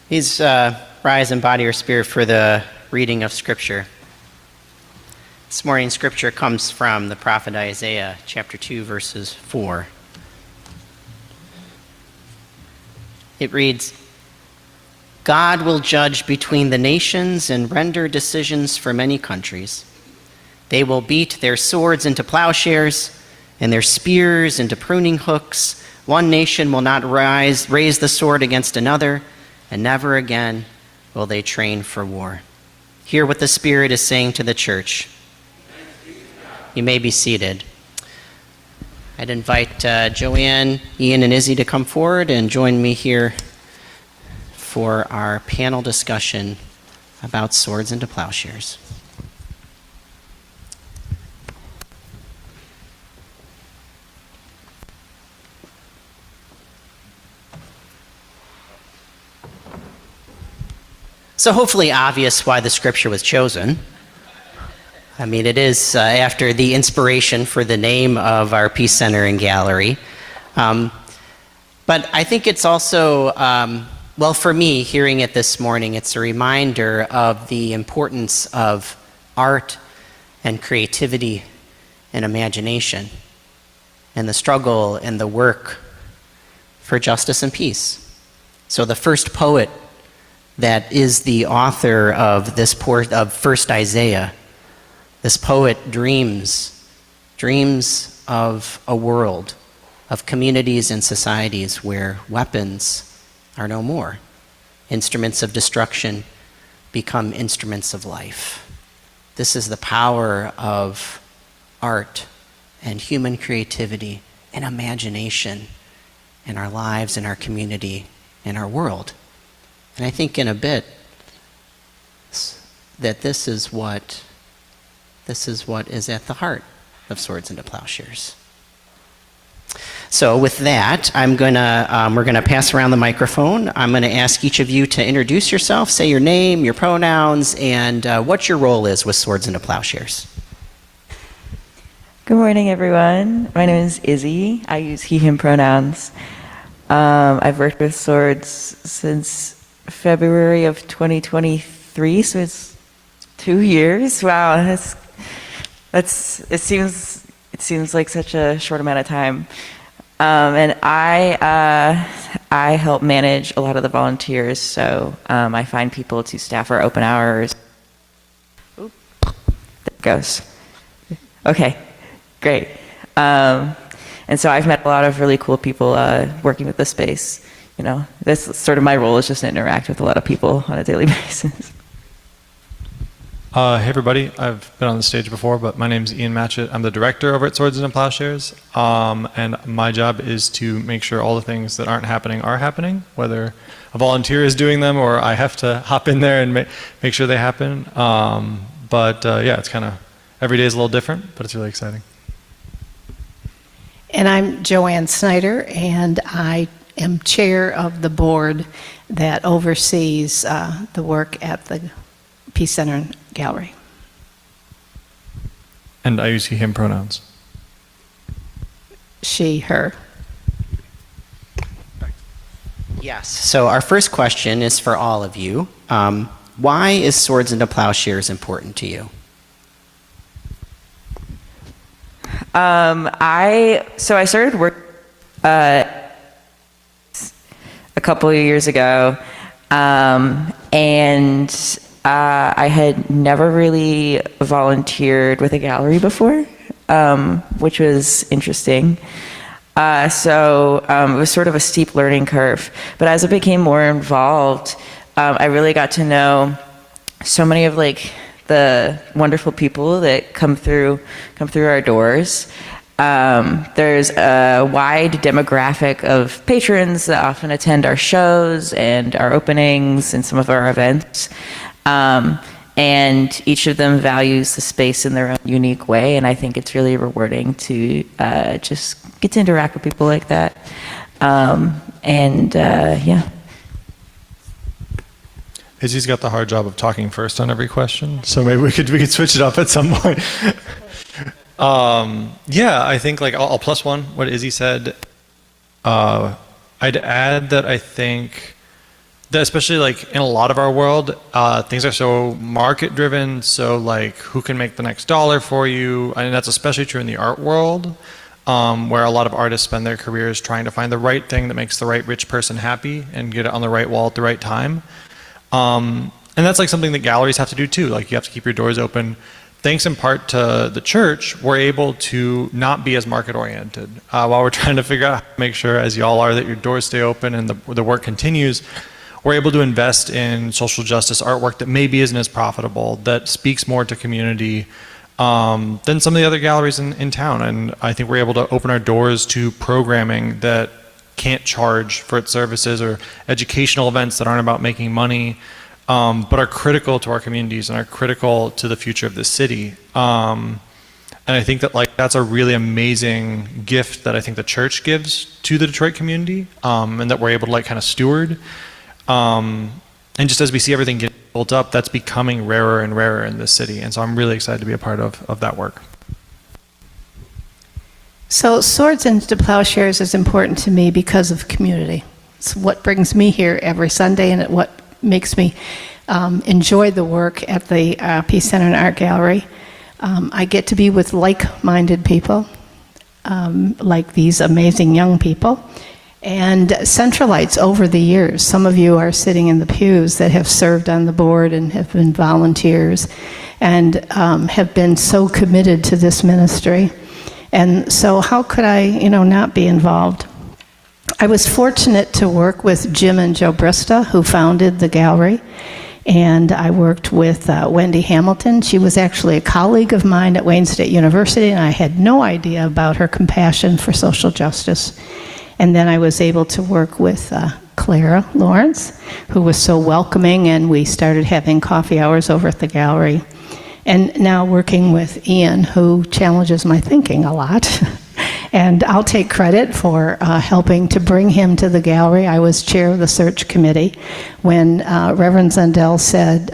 Please rise in body or spirit for the reading of Scripture. This morning's Scripture comes from the prophet Isaiah, chapter 2, verses 4. It reads, God will judge between the nations and render decisions for many countries. They will beat their swords into plowshares and their spears into pruning hooks. One nation will not raise the sword against another, and never again will they train for war. Hear what the Spirit is saying to the church. You may be seated. I'd invite Joanne, Ian, and Izzy to come forward and join me here for our panel discussion about swords into plowshares. So hopefully obvious why the scripture was chosen. I mean, it is after the inspiration for the name of our Peace Center and Gallery. But I think it's also, well, for me, hearing it this morning, it's a reminder of the importance of art and creativity and imagination and the struggle and the work for justice and peace. So the first poet that is the author of this of First Isaiah, this poet dreams of a world, of communities and societies where weapons are no more. Instruments of destruction become instruments of life. This is the power of art and human creativity and imagination in our lives, in our community, in our world. And I think in a bit that this is what is at the heart of Swords into Plowshares. So with that, we're gonna pass around the microphone. I'm gonna ask each of you to introduce yourself, say your name, your pronouns, and what your role is with Swords into Plowshares. Good morning, everyone. My name is Izzy. I use he, him pronouns. I've worked with Swords since February of 2023, so it's 2 years. Wow, it seems like such a short amount of time. And I help manage a lot of the volunteers, so I find people to staff our open hours. Oop, there it goes. Okay, great. And so I've met a lot of really cool people working with the space. You know, that's sort of my role, is just to interact with a lot of people on a daily basis. Hey everybody, I've been on the stage before, but my name's Ian Matchett. I'm the director over at Swords into Plowshares, and my job is to make sure all the things that aren't happening are happening, whether a volunteer is doing them or I have to hop in there and make sure they happen. Yeah, it's kind of, every day is a little different, but it's really exciting. And I'm Joanne Snyder, and I am chair of the board that oversees the work at the Peace Center and Gallery. And I use he, him pronouns. She, her. Yes, so our first question is for all of you. Why is Swords into Plowshares important to you? I started work a couple of years ago, and I had never really volunteered with a gallery before, which was interesting. So it was sort of a steep learning curve. But as I became more involved, I really got to know so many of the wonderful people that come through our doors. There's a wide demographic of patrons that often attend our shows and our openings and some of our events. And each of them values the space in their own unique way, and I think it's really rewarding to just get to interact with people like that. Yeah. Izzy's got the hard job of talking first on every question, so maybe we could switch it up at some point. Yeah, I think I'll plus one what Izzy said. I'd add that I think especially like in a lot of our world, things are so market driven. So like who can make the next dollar for you? And that's especially true in the art world, where a lot of artists spend their careers trying to find the right thing that makes the right rich person happy and get it on the right wall at the right time. And that's like something that galleries have to do too. Like you have to keep your doors open. Thanks in part to the church, we're able to not be as market oriented. While we're trying to figure out how to make sure, as y'all are, that your doors stay open and the work continues, we're able to invest in social justice artwork that maybe isn't as profitable, that speaks more to community than some of the other galleries in town. And I think we're able to open our doors to programming that can't charge for its services, or educational events that aren't about making money, but are critical to our communities and are critical to the future of the city. And I think that like that's a really amazing gift that I think the church gives to the Detroit community, and that we're able to like kind of steward. And just as we see everything get built up, that's becoming rarer and rarer in this city. And so I'm really excited to be a part of that work. So Swords into Plowshares is important to me because of community. It's what brings me here every Sunday, and what makes me enjoy the work at the Peace Center and Art Gallery. I get to be with like-minded people, like these amazing young people, and Centralites over the years. Some of you are sitting in the pews that have served on the board and have been volunteers and have been so committed to this ministry. And so how could I, not be involved? I was fortunate to work with Jim and Joe Brista, who founded the gallery, and I worked with Wendy Hamilton. She was actually a colleague of mine at Wayne State University, and I had no idea about her compassion for social justice. And then I was able to work with Clara Lawrence, who was so welcoming, and we started having coffee hours over at the gallery. And now working with Ian, who challenges my thinking a lot. And I'll take credit for helping to bring him to the gallery. I was chair of the search committee when Reverend Zundel said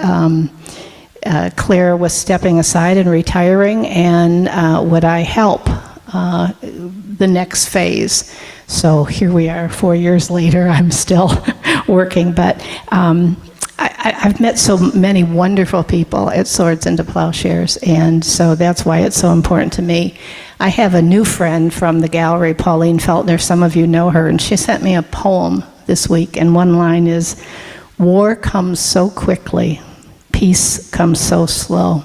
Claire was stepping aside and retiring, and would I help the next phase. So here we are 4 years later. I'm still working, but I've met so many wonderful people at Swords into Plowshares, and so that's why it's so important to me. I have a new friend from the gallery, Pauline Feltner. Some of you know her, and she sent me a poem this week, and one line is, "War comes so quickly, peace comes so slow."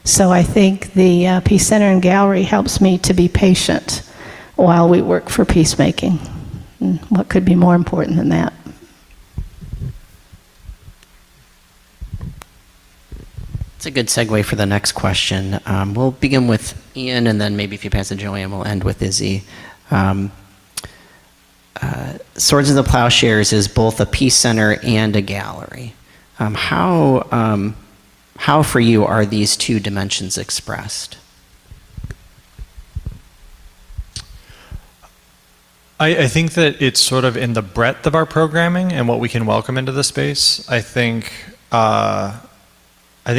So I think the Peace Center and Gallery helps me to be patient while we work for peacemaking. And what could be more important than that? It's a good segue for the next question. We'll begin with Ian, and then maybe if you pass it to Joanne, we'll end with Izzy. Swords of the Plowshares is both a peace center and a gallery. How for you are these two dimensions expressed? I think that it's sort of in the breadth of our programming and what we can welcome into the space. I think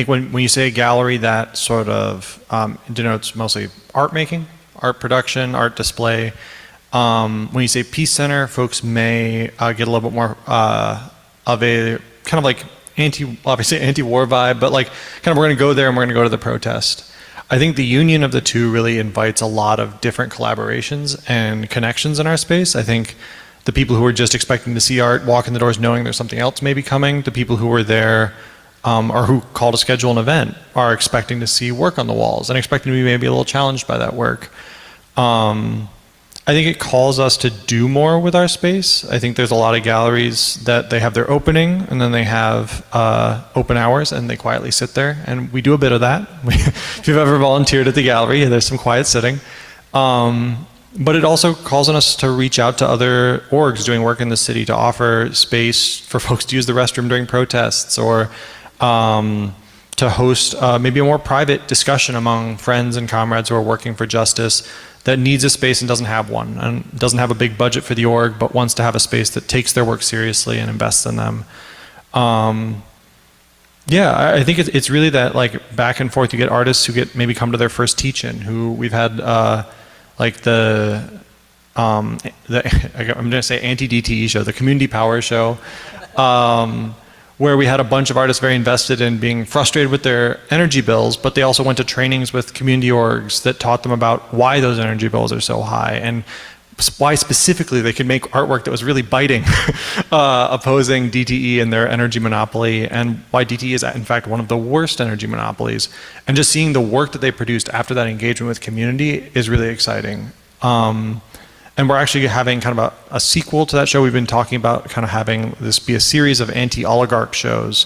when you say gallery, that sort of denotes mostly art making, art production, art display. When you say peace center, folks may get a little bit more of a kind of like obviously anti-war vibe, but like kind of we're going to go there and we're going to go to the protest. I think the union of the two really invites a lot of different collaborations and connections in our space. I think the people who are just expecting to see art walk in the doors knowing there's something else maybe coming, the people who are there or who call to schedule an event are expecting to see work on the walls and expecting to be maybe a little challenged by that work. I think it calls us to do more with our space. I think there's a lot of galleries that they have their opening and then they have open hours and they quietly sit there, and we do a bit of that. If you've ever volunteered at the gallery, there's some quiet sitting. But it also calls on us to reach out to other orgs doing work in the city to offer space for folks to use the restroom during protests, or to host maybe a more private discussion among friends and comrades who are working for justice that needs a space and doesn't have one, and doesn't have a big budget for the org, but wants to have a space that takes their work seriously and invests in them. Yeah, I think it's really that like back and forth. You get artists who maybe come to their first teach-in, who we've had like I'm going to say anti-DTE show, the Community Power Show, where we had a bunch of artists very invested in being frustrated with their energy bills, but they also went to trainings with community orgs that taught them about why those energy bills are so high and why specifically they could make artwork that was really biting, opposing DTE and their energy monopoly, and why DTE is in fact one of the worst energy monopolies. And just seeing the work that they produced after that engagement with community is really exciting. And we're actually having kind of a sequel to that show. We've been talking about kind of having this be a series of anti-oligarch shows.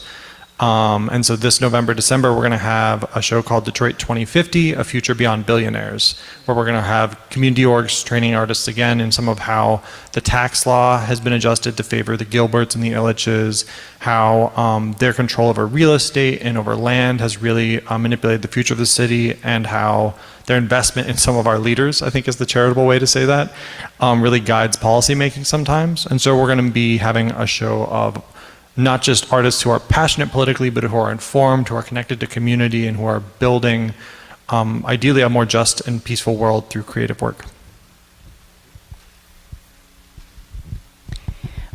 And so this November, December, we're going to have a show called Detroit 2050, A Future Beyond Billionaires, where we're going to have community orgs training artists again in some of how the tax law has been adjusted to favor the Gilberts and the Illiches, how their control over real estate and over land has really manipulated the future of the city, and how their investment in some of our leaders, I think is the charitable way to say that, really guides policymaking sometimes. And so we're going to be having a show of not just artists who are passionate politically, but who are informed, who are connected to community, and who are building, ideally, a more just and peaceful world through creative work.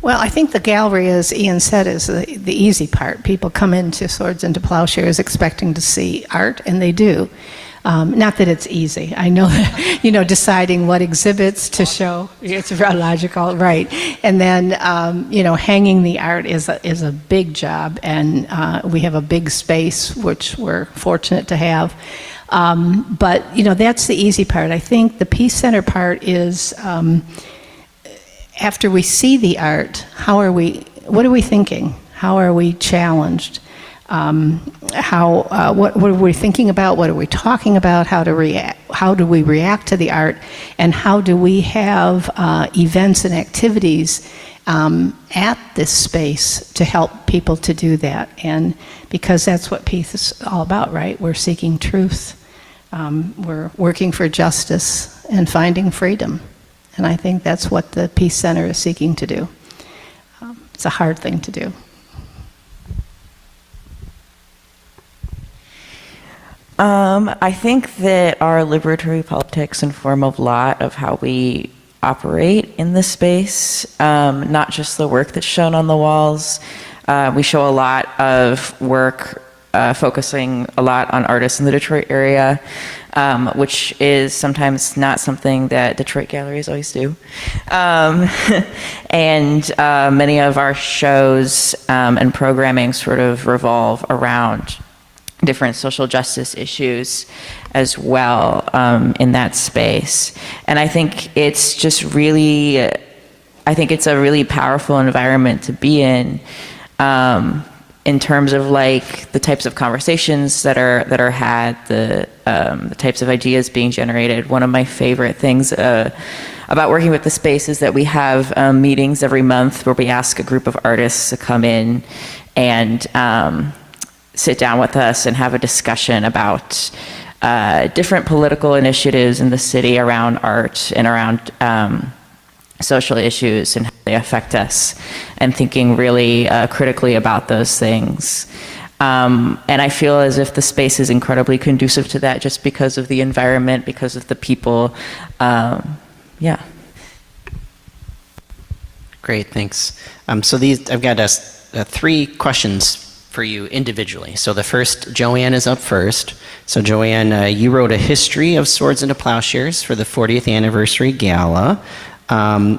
Well, I think the gallery, as Ian said, is the easy part. People come into Swords into Plowshares expecting to see art, and they do. Not that it's easy. I know, deciding what exhibits to show, it's logical, right. And then, hanging the art is a big job, and we have a big space, which we're fortunate to have. But, that's the easy part. I think the Peace Center part is, after we see the art, what are we thinking? How are we challenged? What are we thinking about? What are we talking about? How do we react to the art? And how do we have events and activities at this space to help people to do that? And because that's what peace is all about, right? We're seeking truth. We're working for justice and finding freedom. And I think that's what the Peace Center is seeking to do. It's a hard thing to do. I think that our liberatory politics inform a lot of how we operate in this space, not just the work that's shown on the walls. We show a lot of work focusing a lot on artists in the Detroit area, which is sometimes not something that Detroit galleries always do. And many of our shows and programming sort of revolve around different social justice issues as well in that space. And I think it's just really, it's a really powerful environment to be in terms of like the types of conversations that are had, the types of ideas being generated. One of my favorite things about working with the space is that we have meetings every month where we ask a group of artists to come in and sit down with us and have a discussion about different political initiatives in the city around art and around social issues and how they affect us, and thinking really critically about those things. And I feel as if the space is incredibly conducive to that just because of the environment, because of the people. Yeah. Great, thanks. So I've got 3 questions for you individually. So the first, Joanne is up first. So Joanne, you wrote a history of Swords into Plowshares for the 40th anniversary gala.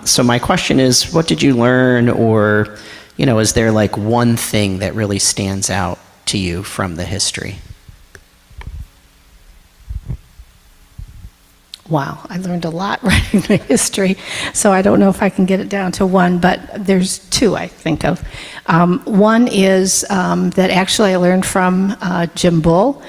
So my question is, what did you learn, or, is there like one thing that really stands out to you from the history? Wow, I learned a lot writing the history, so I don't know if I can get it down to one, but there's 2 I think of. One is that actually I learned from Jim Bull,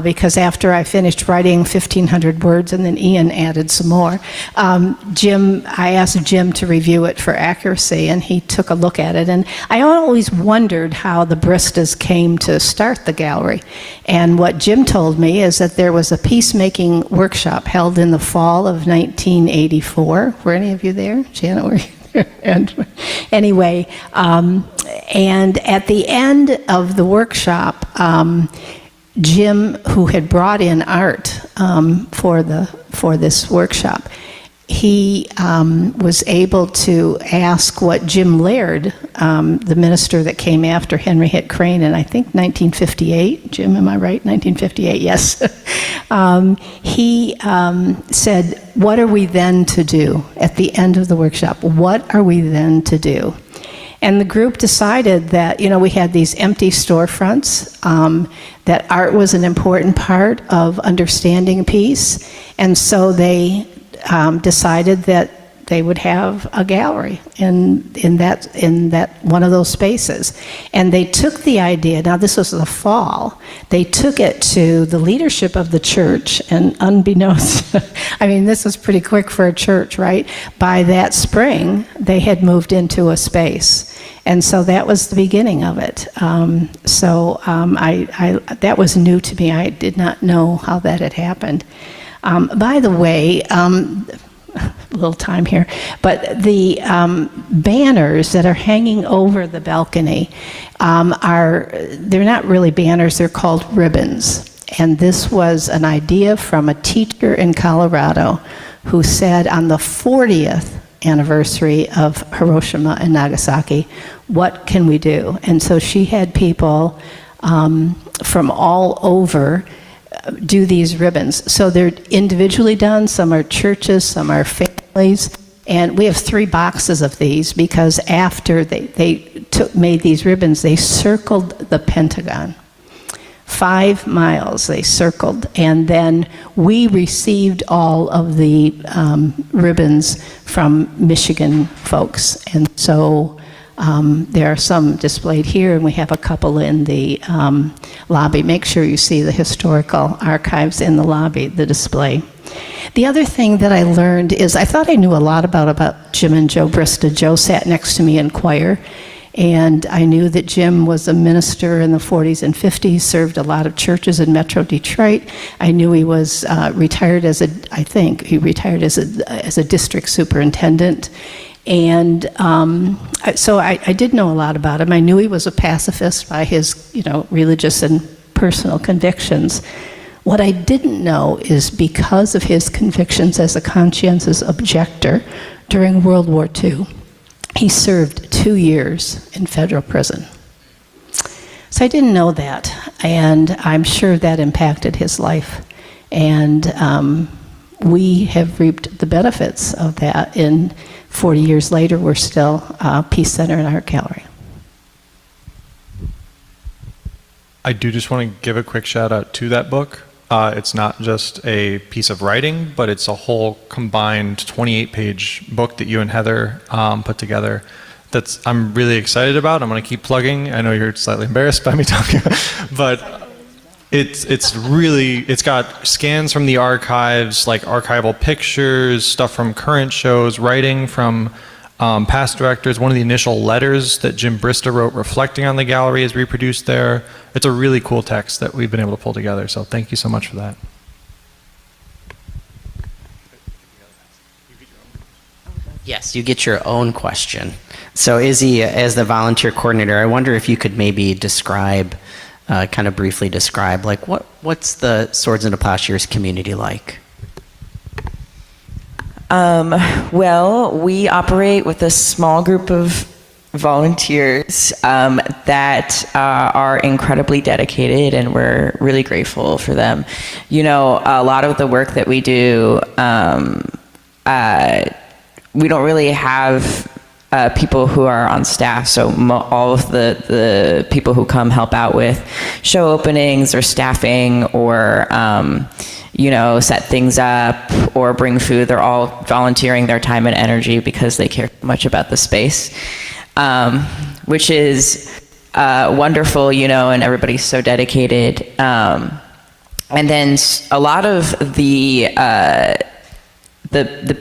because after I finished writing 1,500 words and then Ian added some more, I asked Jim to review it for accuracy, and he took a look at it. And I always wondered how the baristas came to start the gallery. And what Jim told me is that there was a peacemaking workshop held in the fall of 1984. Were any of you there? Janet, were you there? And anyway, and at the end of the workshop, Jim, who had brought in art for this workshop, he was able to ask what Jim Laird, the minister that came after Henry Hitt Crane in, I think, 1958. Jim, am I right? 1958, yes. He said, what are we then to do at the end of the workshop? What are we then to do? And the group decided that, we had these empty storefronts, that art was an important part of understanding peace, and so they decided that they would have a gallery in that one of those spaces. And they took the idea, now this was the fall, they took it to the leadership of the church, and unbeknownst, I mean, this was pretty quick for a church, right? By that spring, they had moved into a space. And so that was the beginning of it. That was new to me. I did not know how that had happened. By the way, a little time here, but the banners that are hanging over the balcony they're not really banners, they're called ribbons. And this was an idea from a teacher in Colorado who said on the 40th anniversary of Hiroshima and Nagasaki, what can we do? And so she had people from all over do these ribbons. So they're individually done, some are churches, some are families, and we have 3 boxes of these because after they made these ribbons, they circled the Pentagon. 5 miles they circled, and then we received all of the ribbons from Michigan folks. And so there are some displayed here, and we have a couple in the lobby. Make sure you see the historical archives in the lobby, the display. The other thing that I learned is I thought I knew a lot about Jim and Joe Brista. Joe sat next to me in choir, and I knew that Jim was a minister in the 40s and 50s, served a lot of churches in Metro Detroit. I knew he was retired as a district superintendent. And so I did know a lot about him. I knew he was a pacifist by his, religious and personal convictions. What I didn't know is because of his convictions as a conscientious objector during World War II, he served 2 years in federal prison. So I didn't know that, and I'm sure that impacted his life. And we have reaped the benefits of that. In 40 years later, we're still Peace Center and Art Gallery. I do just want to give a quick shout out to that book. It's not just a piece of writing, but it's a whole combined 28-page book that you and Heather put together. I'm really excited about. I'm going to keep plugging. I know you're slightly embarrassed by me talking, but it's got scans from the archives, like archival pictures, stuff from current shows, writing from past directors. One of the initial letters that Jim Brista wrote reflecting on the gallery is reproduced there. It's a really cool text that we've been able to pull together, so thank you so much for that. Yes, you get your own question. So Izzy, as the volunteer coordinator, I wonder if you could maybe briefly describe, like what's the Swords into Plowshares community like? Well, we operate with a small group of volunteers that are incredibly dedicated, and we're really grateful for them. A lot of the work that we do, we don't really have people who are on staff, so all of the people who come help out with show openings or staffing or set things up or bring food, they're all volunteering their time and energy because they care so much about the space, which is wonderful, and everybody's so dedicated. And then a lot of the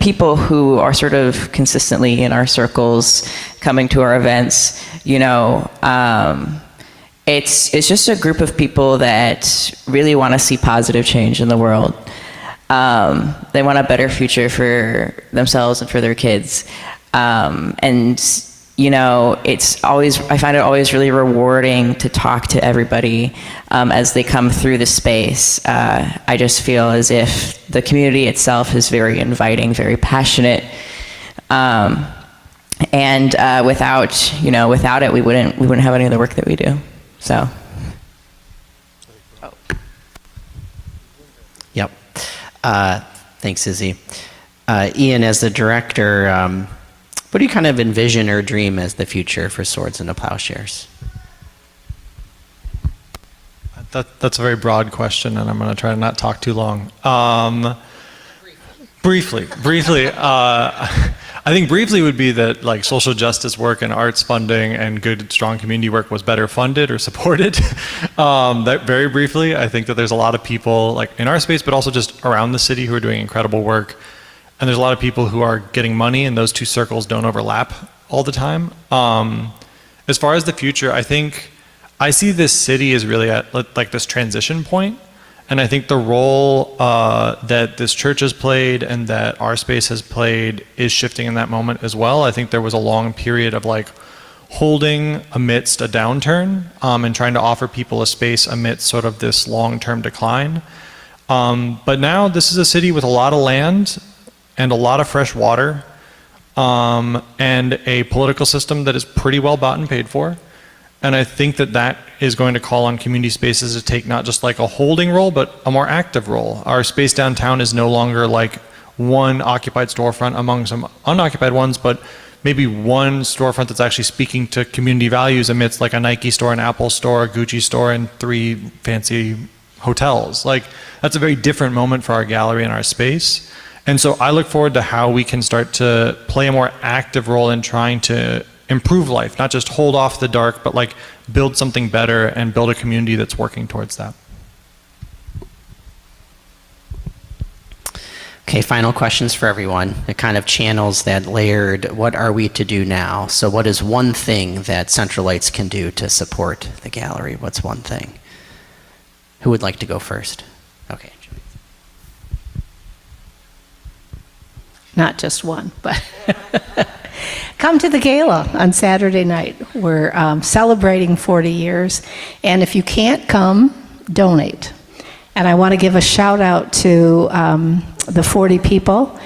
people who are sort of consistently in our circles coming to our events, it's just a group of people that really want to see positive change in the world. They want a better future for themselves and for their kids. And you know, I find it always really rewarding to talk to everybody as they come through the space. I just feel as if the community itself is very inviting, very passionate. And without it, we wouldn't have any of the work that we do. So. Yep. Thanks, Izzy. Ian, as the director, what do you kind of envision or dream as the future for Swords into Plowshares? That's a very broad question, and I'm going to try to not talk too long. Briefly. I think briefly would be that like social justice work and arts funding and good, strong community work was better funded or supported. That very briefly, I think that there's a lot of people like in our space, but also just around the city who are doing incredible work. And there's a lot of people who are getting money, and those two circles don't overlap all the time. As far as the future, I think I see this city as really at like this transition point. And I think the role that this church has played and that our space has played is shifting in that moment as well. I think there was a long period of like holding amidst a downturn and trying to offer people a space amidst sort of this long-term decline. But now this is a city with a lot of land and a lot of fresh water and a political system that is pretty well bought and paid for. And I think that that is going to call on community spaces to take not just like a holding role, but a more active role. Our space downtown is no longer like one occupied storefront among some unoccupied ones, but maybe one storefront that's actually speaking to community values amidst like a Nike store, an Apple store, a Gucci store, and 3 fancy hotels. Like that's a very different moment for our gallery and our space. And so I look forward to how we can start to play a more active role in trying to improve life, not just hold off the dark, but like build something better and build a community that's working towards that. Okay, final questions for everyone. It kind of channels that layered, what are we to do now? So what is one thing that Central Lights can do to support the gallery? What's one thing? Who would like to go first? Okay. Not just one, but come to the gala on Saturday night. We're celebrating 40 years, and if you can't come, donate. And I want to give a shout out to the 40 people.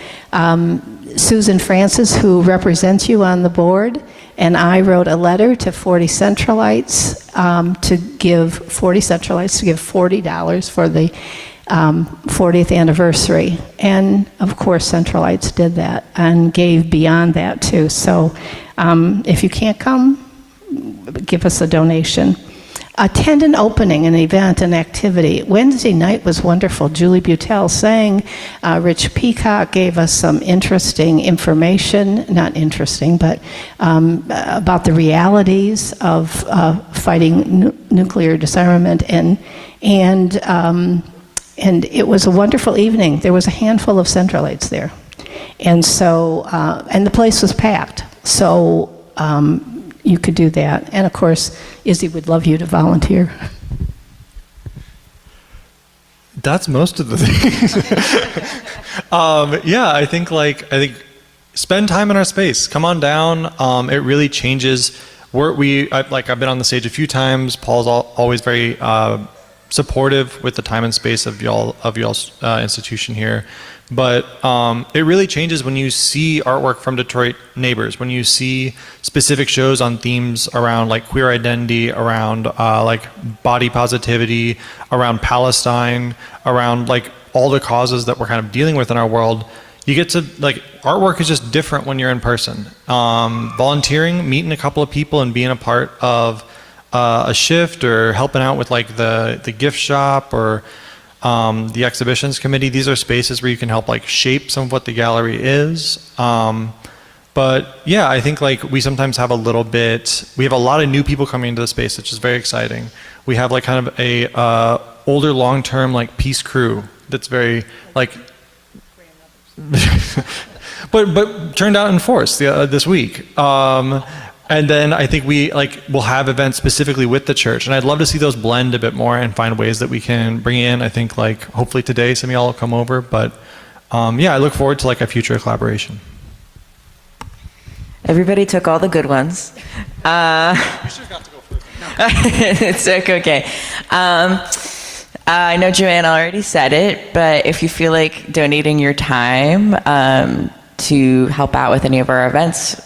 Susan Francis, who represents you on the board, and I wrote a letter to 40 Centralites to give $40 for the 40th anniversary. And of course, Centralites did that and gave beyond that too. So if you can't come, give us a donation. Attend an opening, an event, an activity. Wednesday night was wonderful. Julie Butel sang. Rich Peacock gave us some interesting information, not interesting, but about the realities of fighting nuclear disarmament. And it was a wonderful evening. There was a handful of Centralites there. And so, and the place was packed. So, you could do that. And of course, Izzy would love you to volunteer. That's most of the things. Yeah, I think spend time in our space. Come on down. It really changes. I've been on the stage a few times. Paul's always very supportive with the time and space of y'all's institution here. But it really changes when you see artwork from Detroit neighbors, when you see specific shows on themes around like queer identity, around like body positivity, around Palestine, around like all the causes that we're kind of dealing with in our world. You get to like, artwork is just different when you're in person. Volunteering, meeting a couple of people and being a part of a shift or helping out with like the gift shop or the exhibitions committee. These are spaces where you can help like shape some of what the gallery is. But yeah, I think like we sometimes have we have a lot of new people coming into the space, which is very exciting. We have like kind of a older long-term like peace crew that's very like, but turned out in force this week. And then I think we'll have events specifically with the church, and I'd love to see those blend a bit more and find ways that we can bring in. I think like hopefully today some of y'all will come over, but yeah, I look forward to like a future collaboration. Everybody took all the good ones. It's okay. I know Joanne already said it, but if you feel like donating your time to help out with any of our events,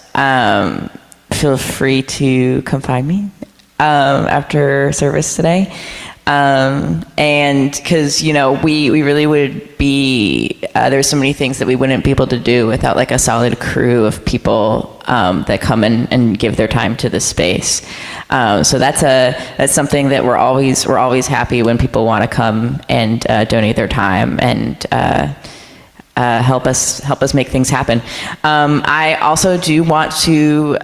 feel free to come find me after service today. And because, we really would be, there's so many things that we wouldn't be able to do without like a solid crew of people that come in and give their time to the space. So that's something that we're always happy when people want to come and donate their time and help us make things happen. I also do want to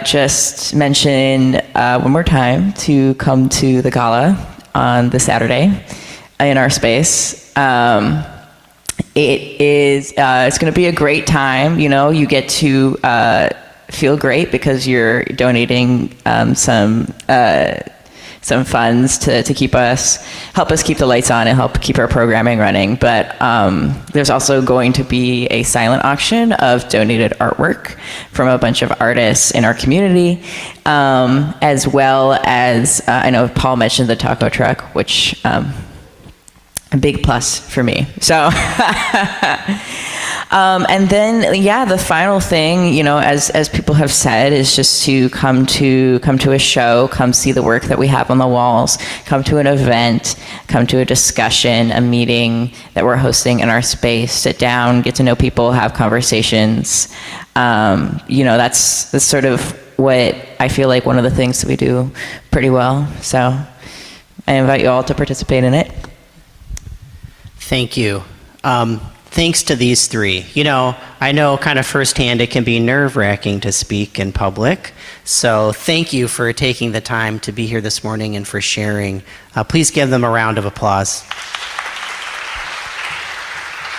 just mention one more time to come to the gala on the Saturday in our space. It's going to be a great time. You get to feel great because you're donating some funds to help us keep the lights on and help keep our programming running. But there's also going to be a silent auction of donated artwork from a bunch of artists in our community, as well as I know Paul mentioned the taco truck, which a big plus for me. So. And then, the final thing, as people have said, is just to come to a show, come see the work that we have on the walls, come to an event, come to a discussion, a meeting that we're hosting in our space, sit down, get to know people, have conversations. That's sort of what I feel like one of the things that we do pretty well. So I invite you all to participate in it. Thank you. Thanks to these three. I know kind of firsthand it can be nerve-wracking to speak in public. So thank you for taking the time to be here this morning and for sharing. Please give them a round of applause.